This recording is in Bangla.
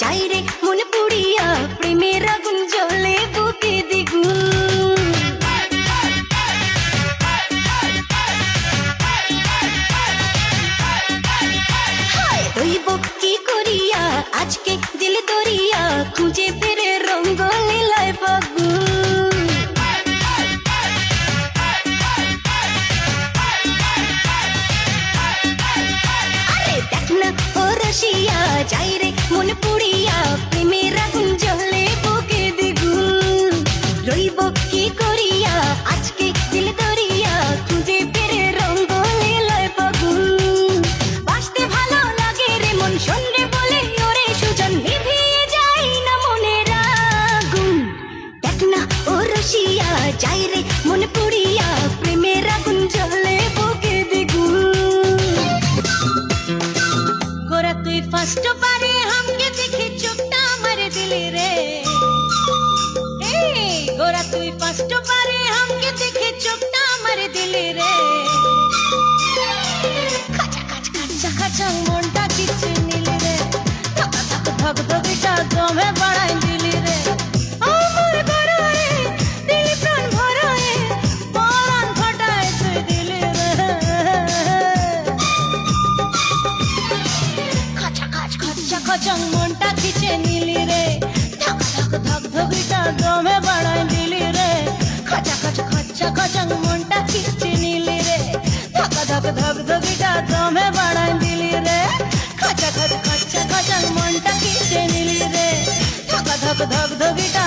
যাই রে মন পুড়িয়া, প্রেমের আগুন জ্বলে বুকে দ্বিগুণ। রইব কি করিয়া আজকে দিল দরিয়া, খুঁজে ফিরে রঙ্গ লীলায় ফাগুন। আরে দেখ না ও রসিয়া, যাই রে মন পুড়িয়া, প্রেমের আগুন জ্বলে বুকে দ্বিগুণ। রইব কি করিয়া আজকে দিল দরিয়া, খুঁজে ফিরে রঙ্গ লীলায় ফাগুন। বাসতে ভালো লাগে রে মন, শোনরে বলে ওরে সুজন, নিভিয়ে যায় না মনের আগুন। দেখ না ও রসিয়া, যাই রে মন পুড়িয়া, প্রেমের আগুন জ্বলে বুকে দ্বিগুণ। গোরা তুই ফার্স্ট বারে হামকে দেখে চোখটা আমার দিলি রে, গোরা তুই ফার্স্ট বারে হামকে দেখে চোখটা আমার দিলি রে। খাচা খাচ খাচা খাচা মনটা কিচ্ছে নিলি রে, ধক ধক ধক ধকিটা দমে বাড়াই দিলি রে। আমার গড়ায় দিলি প্রাণ ভরায়, পরাণ ফাটায় তুই দিলি রে। খাচা খাচ খাচা খাচা মনটা কিচ্ছে নিলি রে, ধক ধক ধক ধকিটা দমে বাড়াই দিলি রে। খাচা খাচ খাচা খাচা মনটা কিচ্ছে নিলি রে, ধক ধক ধক ধকিটা দমে বাড়াই দিলি রে। খাচা খাচ খাচা খাচা মনটা কিচ্ছে নিলি রে, ধক ধক ধক ধকিটা